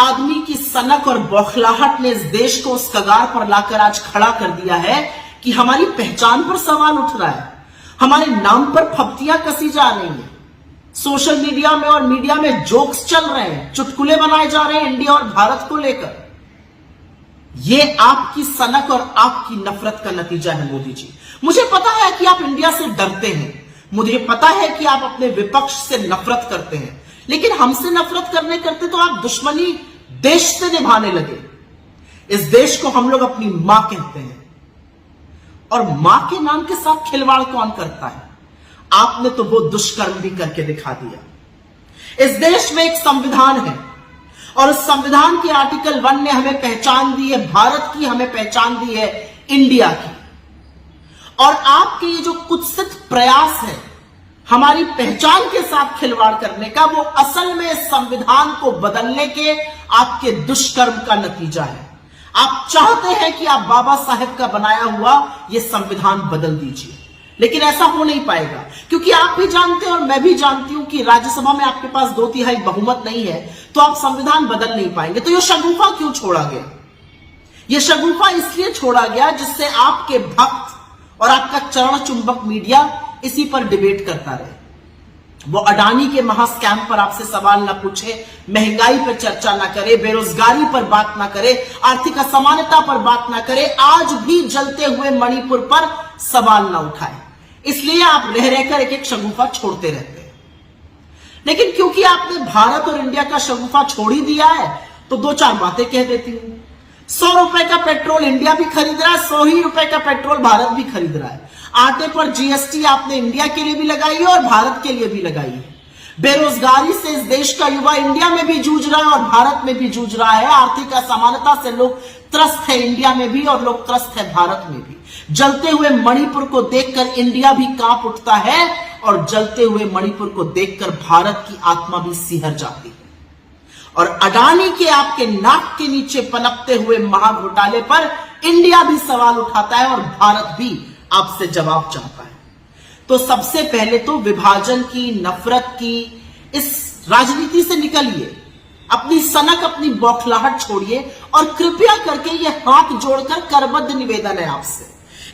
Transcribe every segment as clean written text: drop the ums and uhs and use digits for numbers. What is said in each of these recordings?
आदमी की सनक और बौखलाहट ने इस देश को उस कगार पर लाकर आज खड़ा कर दिया है कि हमारी पहचान पर सवाल उठ रहा है, हमारे नाम पर फप्तियां कसी जा रही हैं, सोशल मीडिया में और मीडिया में जोक्स चल रहे हैं, चुटकुले बनाए जा रहे हैं इंडिया और भारत को लेकर। यह आपकी सनक और आपकी नफरत का नतीजा है मोदी जी। मुझे पता है कि आप इंडिया से डरते हैं, मुझे पता है कि आप अपने विपक्ष से नफरत करते हैं, लेकिन हमसे नफरत करते तो आप दुश्मनी देश से निभाने लगे। इस देश को हम लोग अपनी मां कहते हैं और मां के नाम के साथ खिलवाड़ कौन करता है? आपने तो वो दुष्कर्म भी करके दिखा दिया। इस देश में एक संविधान है और उस संविधान के आर्टिकल 1 ने हमें पहचान दी है भारत की, हमें पहचान दी है इंडिया की। और आपके ये जो कुत्सित प्रयास है हमारी पहचान के साथ खिलवाड़ करने का, वो असल में संविधान को बदलने के आपके दुष्कर्म का नतीजा है। आप चाहते हैं कि आप बाबा साहेब का बनाया हुआ ये संविधान बदल दीजिए, लेकिन ऐसा हो नहीं पाएगा, क्योंकि आप भी जानते हैं और मैं भी जानती हूं कि राज्यसभा में आपके पास 2/3 बहुमत नहीं है, तो आप संविधान बदल नहीं पाएंगे। तो ये शगुफा क्यों छोड़ा गया? ये शगुफा इसलिए छोड़ा गया जिससे आपके भक्त और आपका चरण चुंबक मीडिया इसी पर डिबेट करता रहे। वो अडानी के महास्कैम पर आपसे सवाल ना पूछे, महंगाई पर चर्चा ना करे, बेरोजगारी पर बात ना करे, आर्थिक असमानता पर बात ना करे, आज भी जलते हुए मणिपुर पर सवाल ना उठाए। इसलिए आप रह रहकर एक एक शगुफा छोड़ते रहते हैं। लेकिन क्योंकि आपने भारत और इंडिया का शगुफा छोड़ ही दिया है, तो 2-4 बातें कह देती हूं। 100 रुपए का पेट्रोल इंडिया भी खरीद रहा है, 100 ही रुपए का पेट्रोल भारत भी खरीद रहा है। आटे पर जीएसटी आपने इंडिया के लिए भी लगाई है और भारत के लिए भी लगाई है। बेरोजगारी से इस देश का युवा इंडिया में भी जूझ रहा है और भारत में भी जूझ रहा है। आर्थिक असमानता से लोग त्रस्त है इंडिया में भी और लोग त्रस्त है भारत में भी। जलते हुए मणिपुर को देखकर इंडिया भी कांप उठता है और जलते हुए मणिपुर को देखकर भारत की आत्मा भी सिहर जाती है। और अडानी के आपके नाक के नीचे पनपते हुए महाघोटाले पर इंडिया भी सवाल उठाता है और भारत भी आपसे जवाब चाहता है। तो सबसे पहले तो विभाजन की, नफरत की इस राजनीति से निकलिए, अपनी सनक, अपनी बौखलाहट छोड़िए और कृपया करके ये हाथ जोड़कर करबद्ध निवेदन है आपसे,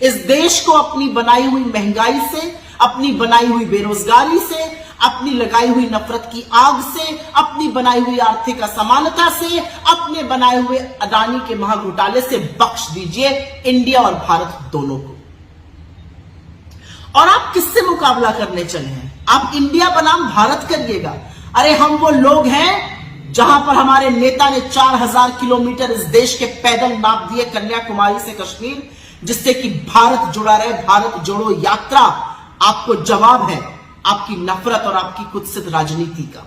इस देश को अपनी बनाई हुई महंगाई से, अपनी बनाई हुई बेरोजगारी से, अपनी लगाई हुई नफरत की आग से, अपनी बनाई हुई आर्थिक असमानता से, अपने बनाए हुए अडानी के महाघोटाले से बख्श दीजिए इंडिया और भारत दोनों को। और आप किससे मुकाबला करने चले हैं? आप इंडिया बनाम भारत करिएगा। अरे हम वो लोग हैं जहां पर हमारे नेता ने 4000 किलोमीटर इस देश के पैदल नाप दिए कन्याकुमारी से कश्मीर, जिससे कि भारत जुड़ा रहे। भारत जोड़ो यात्रा आपको जवाब है आपकी नफरत और आपकी कुत्सित राजनीति का।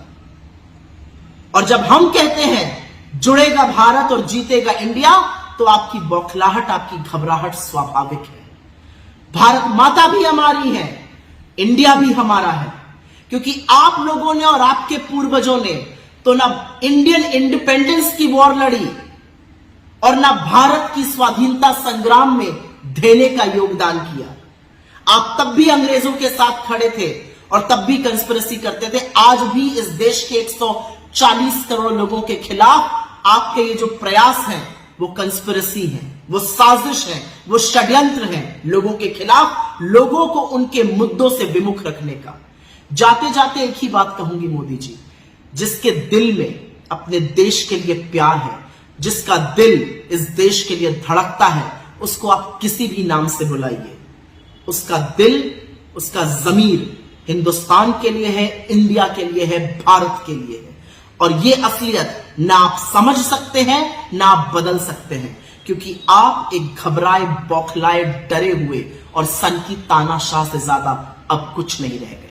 और जब हम कहते हैं जुड़ेगा भारत और जीतेगा इंडिया, तो आपकी बौखलाहट, आपकी घबराहट स्वाभाविक है। भारत माता भी हमारी है, इंडिया भी हमारा है, क्योंकि आप लोगों ने और आपके पूर्वजों ने तो ना इंडियन इंडिपेंडेंस की वॉर लड़ी और ना भारत की स्वाधीनता संग्राम में देने का योगदान किया। आप तब भी अंग्रेजों के साथ खड़े थे और तब भी कंस्पिरेसी करते थे। आज भी इस देश के 140 करोड़ लोगों के खिलाफ आपके ये जो प्रयास हैं वो कंस्पिरेसी है, वो साजिश है, वो षड्यंत्र है लोगों के खिलाफ, लोगों को उनके मुद्दों से विमुख रखने का। जाते जाते एक ही बात कहूंगी मोदी जी, जिसके दिल में अपने देश के लिए प्यार है, जिसका दिल इस देश के लिए धड़कता है, उसको आप किसी भी नाम से बुलाइए, उसका दिल, उसका जमीर हिंदुस्तान के लिए है, इंडिया के लिए है, भारत के लिए है। और ये असलियत ना आप समझ सकते हैं ना आप बदल सकते हैं, क्योंकि आप एक घबराए, बौखलाए, डरे हुए और सन की तानाशाह से ज्यादा अब कुछ नहीं रह गए।